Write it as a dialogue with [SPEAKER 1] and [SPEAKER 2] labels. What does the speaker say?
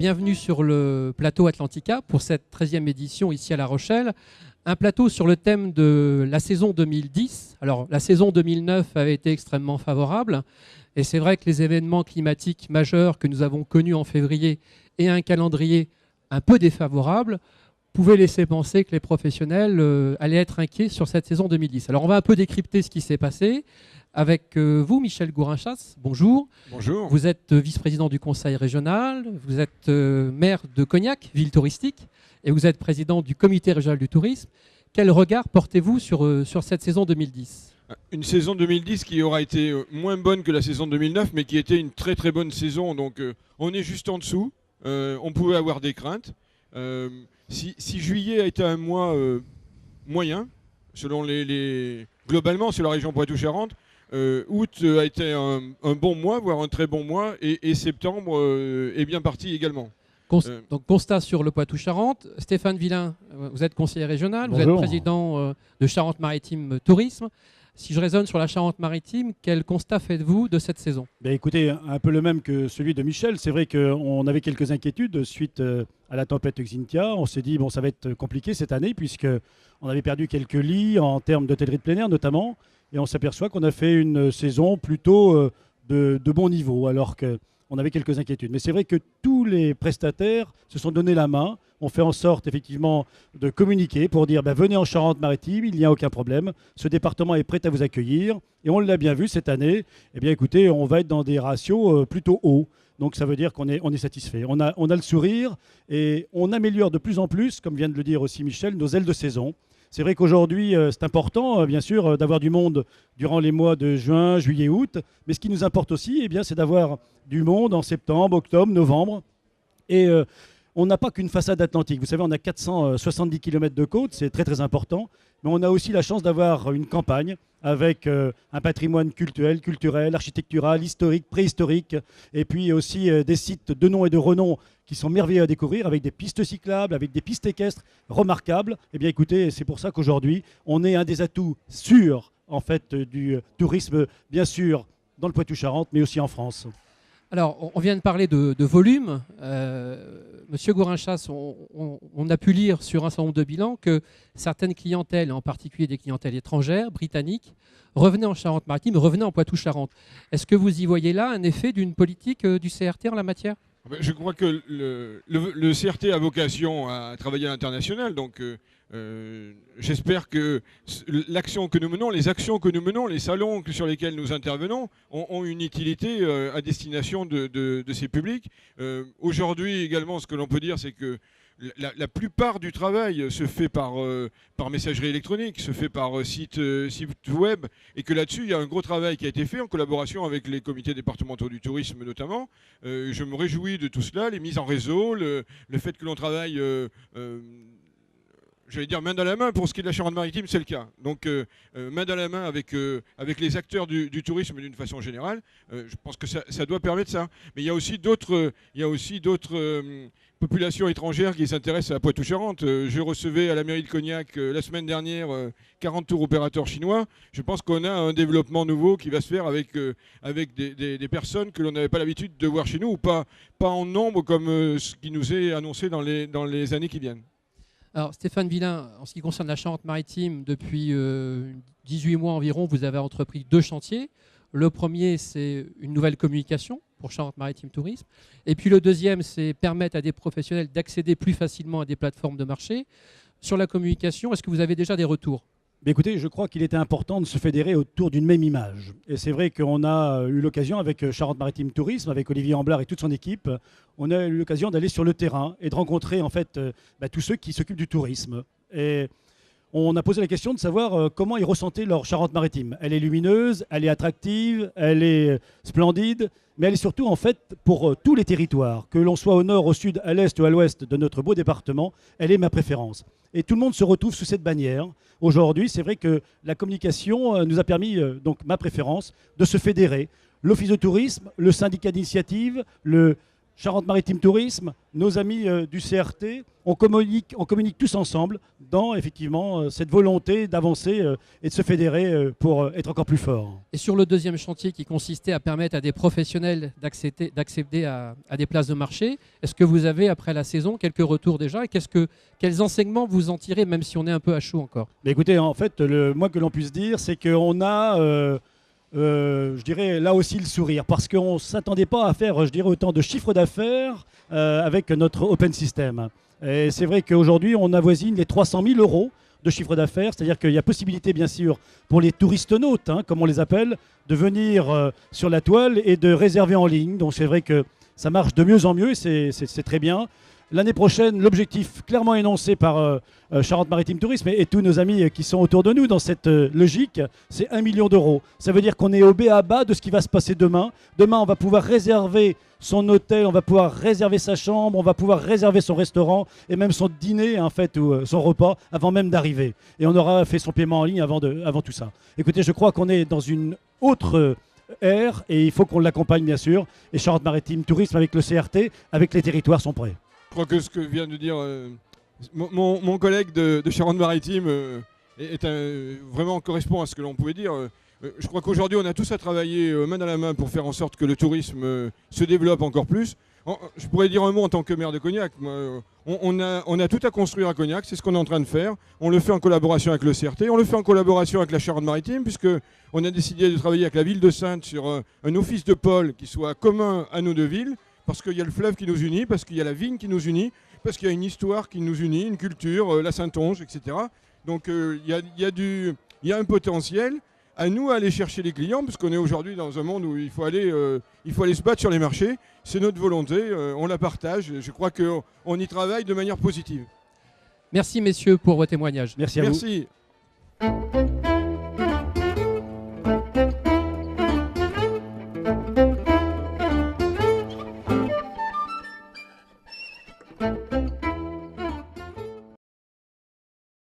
[SPEAKER 1] bienvenue sur le plateau Atlantica pour cette 13e édition ici à La Rochelle. Un plateau sur le thème de la saison 2010. Alors, la saison 2009 avait été extrêmement favorable et c'est vrai que les événements climatiques majeurs que nous avons connus en février et un calendrier un peu défavorable pouvaient laisser penser que les professionnels allaient être inquiets sur cette saison 2010. Alors, on va un peu décrypter ce qui s'est passé. Avec vous, Michel Gourinchas, bonjour.
[SPEAKER 2] Bonjour.
[SPEAKER 1] Vous êtes vice-président du conseil régional, vous êtes maire de Cognac, ville touristique, et vous êtes président du comité régional du tourisme. Quel regard portez-vous sur cette saison 2010 ?
[SPEAKER 2] Une saison 2010 qui aura été moins bonne que la saison 2009, mais qui était une très très bonne saison. Donc on est juste en dessous. On pouvait avoir des craintes. Si juillet a été un mois moyen, selon globalement sur la région Poitou-Charentes, août a été un bon mois, voire un très bon mois, et septembre est bien parti également.
[SPEAKER 1] Donc constat sur le Poitou-Charentes. Stéphane Villain, vous êtes conseiller régional,
[SPEAKER 3] Bonjour.
[SPEAKER 1] Vous êtes président de Charente-Maritime Tourisme. Si je raisonne sur la Charente-Maritime, quel constat faites-vous de cette saison ?
[SPEAKER 3] Écoutez, un peu le même que celui de Michel. C'est vrai qu'on avait quelques inquiétudes suite à la tempête Xynthia. On s'est dit, bon, ça va être compliqué cette année puisqu'on avait perdu quelques lits en termes d'hôtellerie de plein air notamment. Et on s'aperçoit qu'on a fait une saison plutôt de bon niveau alors qu'on avait quelques inquiétudes. Mais c'est vrai que tous les prestataires se sont donné la main. On fait en sorte effectivement de communiquer pour dire venez en Charente-Maritime, il n'y a aucun problème. Ce département est prêt à vous accueillir. Et on l'a bien vu cette année. Eh bien écoutez, on va être dans des ratios plutôt hauts. Donc ça veut dire qu'on est satisfait. On a le sourire et on améliore de plus en plus, comme vient de le dire aussi Michel, nos ailes de saison. C'est vrai qu'aujourd'hui, c'est important, bien sûr, d'avoir du monde durant les mois de juin, juillet, août. Mais ce qui nous importe aussi, c'est d'avoir du monde en septembre, octobre, novembre. Et on n'a pas qu'une façade atlantique. Vous savez, on a 470 km de côte, c'est très très important. Mais on a aussi la chance d'avoir une campagne avec un patrimoine culturel, architectural, historique, préhistorique. Et puis aussi des sites de nom et de renom qui sont merveilleux à découvrir, avec des pistes cyclables, avec des pistes équestres remarquables. Eh bien écoutez, c'est pour ça qu'aujourd'hui, on est un des atouts sûrs en fait, du tourisme, bien sûr, dans le Poitou-Charentes, mais aussi en France.
[SPEAKER 1] Alors, on vient de parler de volume. Monsieur Gourinchas, on a pu lire sur un certain nombre de bilans que certaines clientèles, en particulier des clientèles étrangères, britanniques, revenaient en Charente-Maritime, revenaient en Poitou-Charentes. Est-ce que vous y voyez là un effet d'une politique du CRT en la matière ?
[SPEAKER 2] Je crois que le CRT a vocation à travailler à l'international, donc j'espère que l'action que nous menons, les actions que nous menons, les salons sur lesquels nous intervenons ont une utilité à destination de ces publics. Aujourd'hui également, ce que l'on peut dire, c'est que la plupart du travail se fait par messagerie électronique, se fait par site web, et que là-dessus, il y a un gros travail qui a été fait en collaboration avec les comités départementaux du tourisme notamment. Je me réjouis de tout cela, les mises en réseau, le fait que l'on travaille, j'allais dire main dans la main, pour ce qui est de la Charente-Maritime, c'est le cas. Donc main dans la main avec les acteurs du tourisme d'une façon générale, je pense que ça doit permettre ça. Mais il y a aussi d'autres populations étrangères qui s'intéressent à Poitou-Charentes. Je recevais à la mairie de Cognac la semaine dernière 40 tours opérateurs chinois. Je pense qu'on a un développement nouveau qui va se faire avec des personnes que l'on n'avait pas l'habitude de voir chez nous, ou pas en nombre comme ce qui nous est annoncé dans les années qui viennent.
[SPEAKER 1] Alors Stéphane Villain, en ce qui concerne la Charente-Maritime, depuis 18 mois environ, vous avez entrepris 2 chantiers. Le premier, c'est une nouvelle communication pour Charente-Maritime Tourisme. Et puis le deuxième, c'est permettre à des professionnels d'accéder plus facilement à des plateformes de marché. Sur la communication, est-ce que vous avez déjà des retours ?
[SPEAKER 3] Écoutez, je crois qu'il était important de se fédérer autour d'une même image. Et c'est vrai qu'on a eu l'occasion avec Charente-Maritime Tourisme, avec Olivier Amblard et toute son équipe, on a eu l'occasion d'aller sur le terrain et de rencontrer en fait tous ceux qui s'occupent du tourisme. Et on a posé la question de savoir comment ils ressentaient leur Charente-Maritime. Elle est lumineuse, elle est attractive, elle est splendide, mais elle est surtout en fait pour tous les territoires, que l'on soit au nord, au sud, à l'est ou à l'ouest de notre beau département, elle est ma préférence. Et tout le monde se retrouve sous cette bannière. Aujourd'hui, c'est vrai que la communication nous a permis, donc ma préférence, de se fédérer. L'Office de tourisme, le syndicat d'initiative, le Charente-Maritime Tourisme, nos amis du CRT, on communique tous ensemble dans effectivement cette volonté d'avancer et de se fédérer pour être encore plus fort.
[SPEAKER 1] Et sur le deuxième chantier qui consistait à permettre à des professionnels d'accéder à des places de marché, est-ce que vous avez, après la saison, quelques retours déjà et quels enseignements vous en tirez, même si on est un peu à chaud encore?
[SPEAKER 3] Mais écoutez, en fait, le moins que l'on puisse dire, c'est qu'on a, je dirais, là aussi le sourire, parce qu'on ne s'attendait pas à faire, je dirais, autant de chiffre d'affaires avec notre Open System. Et c'est vrai qu'aujourd'hui, on avoisine les 300 000 euros de chiffre d'affaires, c'est-à-dire qu'il y a possibilité, bien sûr, pour les touristes-nautes, comme on les appelle, de venir sur la toile et de réserver en ligne. Donc c'est vrai que ça marche de mieux en mieux, c'est très bien. L'année prochaine, l'objectif clairement énoncé par Charente-Maritime Tourisme et tous nos amis qui sont autour de nous dans cette logique, c'est 1 million d'euros. Ça veut dire qu'on est au b.a.-ba de ce qui va se passer demain. Demain, on va pouvoir réserver son hôtel, on va pouvoir réserver sa chambre, on va pouvoir réserver son restaurant et même son dîner, en fait, ou son repas avant même d'arriver. Et on aura fait son paiement en ligne avant tout ça. Écoutez, je crois qu'on est dans une autre ère et il faut qu'on l'accompagne, bien sûr. Et Charente-Maritime Tourisme avec le CRT, avec les territoires sont prêts.
[SPEAKER 2] Je crois que ce que vient de dire mon collègue de Charente-Maritime vraiment correspond à ce que l'on pouvait dire. Je crois qu'aujourd'hui, on a tous à travailler main dans la main pour faire en sorte que le tourisme se développe encore plus. Je pourrais dire un mot en tant que maire de Cognac. On a tout à construire à Cognac, c'est ce qu'on est en train de faire. On le fait en collaboration avec le CRT, on le fait en collaboration avec la Charente-Maritime, puisqu'on a décidé de travailler avec la ville de Saintes sur un office de pôle qui soit commun à nos deux villes. Parce qu'il y a le fleuve qui nous unit, parce qu'il y a la vigne qui nous unit, parce qu'il y a une histoire qui nous unit, une culture, la Saintonge, etc. Donc il y a un potentiel. À nous à aller chercher les clients, parce qu'on est aujourd'hui dans un monde où il faut aller se battre sur les marchés. C'est notre volonté, on la partage. Je crois qu'on y travaille de manière positive.
[SPEAKER 1] Merci messieurs pour vos témoignages.
[SPEAKER 3] Merci à vous.
[SPEAKER 2] Merci.